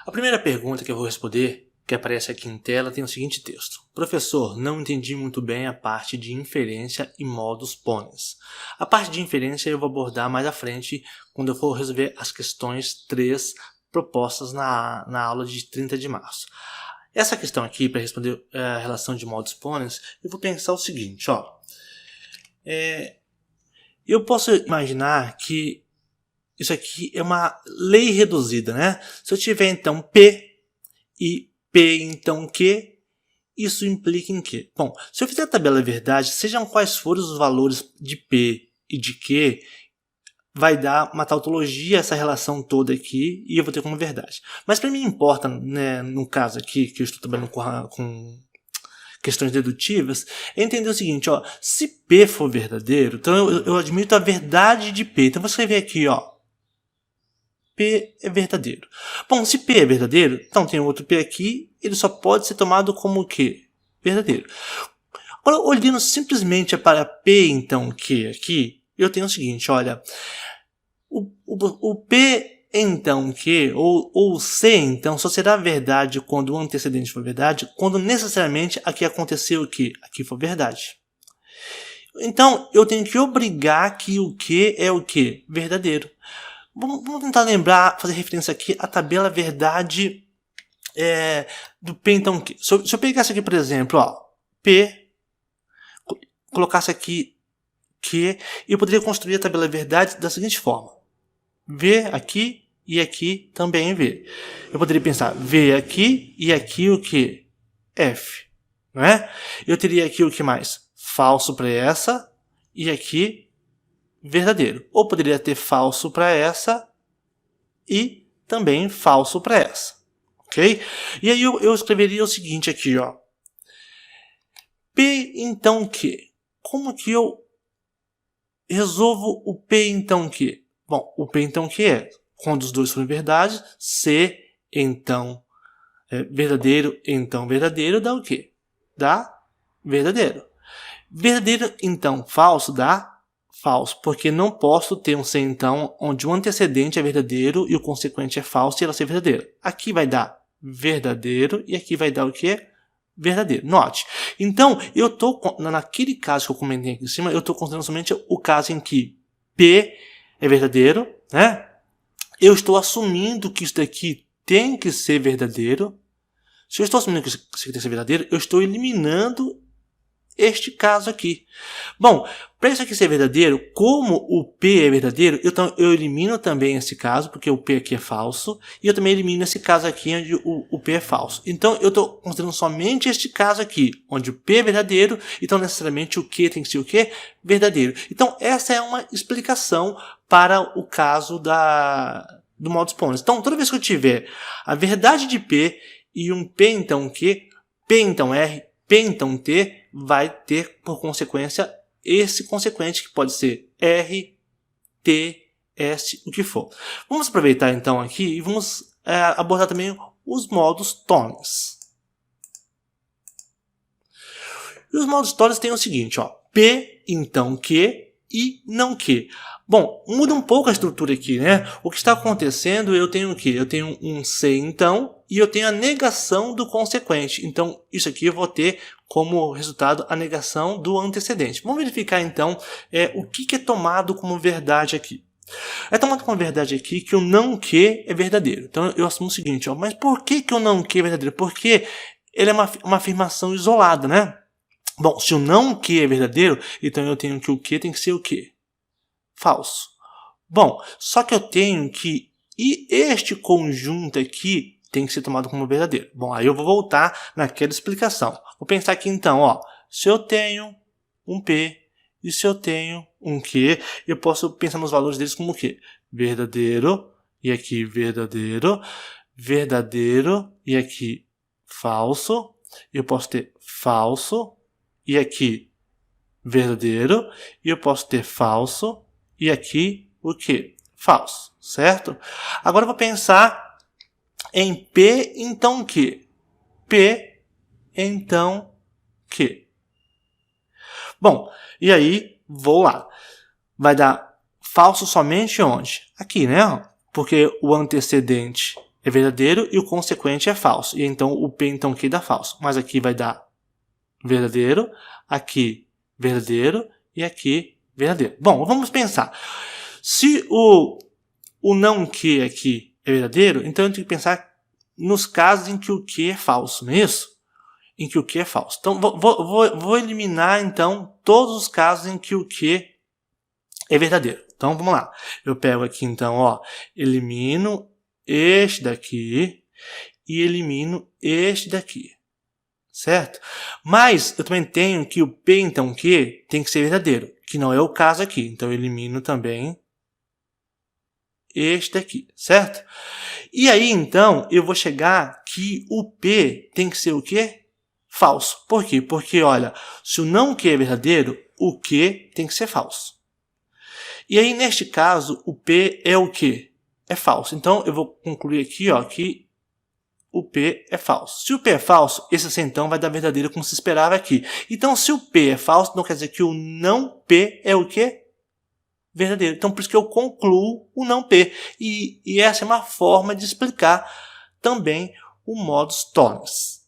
A primeira pergunta que eu vou responder, que aparece aqui em tela, tem o seguinte texto. Professor, não entendi muito bem a parte de inferência e modus ponens. A parte de inferência eu vou abordar mais à frente, quando eu for resolver as questões 3 propostas na aula de 30 de março. Essa questão aqui, para responder a relação de modus ponens, eu vou pensar o seguinte, ó. Eu posso imaginar que isso aqui é uma lei reduzida, né? Se eu tiver então P e P então Q, isso implica em quê? Bom, se eu fizer a tabela verdade, sejam quais forem os valores de P e de Q, vai dar uma tautologia essa relação toda aqui e eu vou ter como verdade. Mas para mim importa, né, no caso aqui, que eu estou trabalhando com questões dedutivas, é entender o seguinte, ó, se P for verdadeiro, então eu admito a verdade de P. Então eu vou escrever aqui, ó, P é verdadeiro. Bom, se P é verdadeiro, então tem outro P aqui, ele só pode ser tomado como o quê? Verdadeiro. Agora, olhando simplesmente para P, então, Q aqui, eu tenho o seguinte, olha, o P, então, Q, ou C, então, só será verdade quando o antecedente for verdade, quando necessariamente aqui aconteceu o quê? Aqui for verdade. Então, eu tenho que obrigar que o Q é o quê? Verdadeiro. Vamos tentar lembrar, fazer referência aqui à tabela verdade do P, então, Q. Se eu pegasse aqui, por exemplo, ó, P, colocasse aqui Q, eu poderia construir a tabela verdade da seguinte forma. V aqui e aqui também V. Eu poderia pensar V aqui e aqui o que? F. Não é? Eu teria aqui o que mais? Falso para essa e aqui verdadeiro. Ou poderia ter falso para essa e também falso para essa. Ok? E aí eu escreveria o seguinte aqui, ó. P então Q. Como que eu resolvo o P então Q? Bom, o P então Q é, quando os dois forem verdade, C então verdadeiro, então verdadeiro, dá o quê? Dá verdadeiro. Verdadeiro, então falso, dá falso, porque não posso ter um C então onde o antecedente é verdadeiro e o consequente é falso e ela ser verdadeira. Aqui vai dar verdadeiro e aqui vai dar o quê? Verdadeiro. Note. Então, eu estou, naquele caso que eu comentei aqui em cima, eu estou considerando somente o caso em que P é verdadeiro, né? Eu estou assumindo que isso daqui tem que ser verdadeiro. Se eu estou assumindo que isso aqui tem que ser verdadeiro, eu estou eliminando este caso aqui. Bom, para isso aqui ser verdadeiro, como o P é verdadeiro, então eu elimino também esse caso, porque o P aqui é falso, e eu também elimino esse caso aqui onde o P é falso. Então eu estou considerando somente este caso aqui, onde o P é verdadeiro, então necessariamente o Q tem que ser o quê? Verdadeiro. Então essa é uma explicação para o caso do modus ponens. Então toda vez que eu tiver a verdade de P e um P então Q, P então R, P então T, vai ter por consequência esse consequente, que pode ser R, T, S, o que for. Vamos aproveitar então aqui e vamos abordar também os modus tollens. E os modus tollens têm o seguinte, ó, P, então Q e não Q. Bom, muda um pouco a estrutura aqui, né? O que está acontecendo, eu tenho o quê? Eu tenho um C então e eu tenho a negação do consequente. Então, isso aqui eu vou ter como resultado a negação do antecedente. Vamos verificar então o que é tomado como verdade aqui. É tomado como verdade aqui que o não Q é verdadeiro. Então eu assumo o seguinte, ó, mas por que o não Q é verdadeiro? Porque ele é uma afirmação isolada, né? Bom, se o não Q é verdadeiro, então eu tenho que o Q tem que ser o quê? Falso. Bom, só que eu tenho que este conjunto aqui tem que ser tomado como verdadeiro. Bom, aí eu vou voltar naquela explicação. Vou pensar aqui então, ó, se eu tenho um P e se eu tenho um Q, eu posso pensar nos valores deles como o quê? Verdadeiro, e aqui verdadeiro, verdadeiro, e aqui falso. Eu posso ter falso, e aqui verdadeiro, e eu posso ter falso, e aqui o quê? Falso, certo? Agora eu vou pensar em P, então Q. P, então Q. Bom, e aí, vou lá. Vai dar falso somente onde? Aqui, né? Porque o antecedente é verdadeiro e o consequente é falso. E então o P então Q dá falso. Mas aqui vai dar verdadeiro, aqui verdadeiro e aqui verdadeiro. Bom, vamos pensar. Se o não Q aqui é verdadeiro, então eu tenho que pensar nos casos em que o Q é falso, não é isso? Em que o Q é falso. Então, vou eliminar, então, todos os casos em que o Q é verdadeiro. Então, vamos lá. Eu pego aqui, então, ó, elimino este daqui e elimino este daqui. Certo? Mas eu também tenho que o P, então, Q tem que ser verdadeiro, que não é o caso aqui. Então, eu elimino também este daqui, certo? E aí, então, eu vou chegar que o P tem que ser o quê? Falso. Por quê? Porque, olha, se o não Q é verdadeiro, o Q tem que ser falso. E aí, neste caso, o P é o quê? É falso. Então, eu vou concluir aqui, ó, que o P é falso. Se o P é falso, esse então vai dar verdadeiro como se esperava aqui. Então, se o P é falso, não quer dizer que o não P é o quê? Verdadeiro. Então, por isso que eu concluo o não P. E essa é uma forma de explicar também o modus tollens.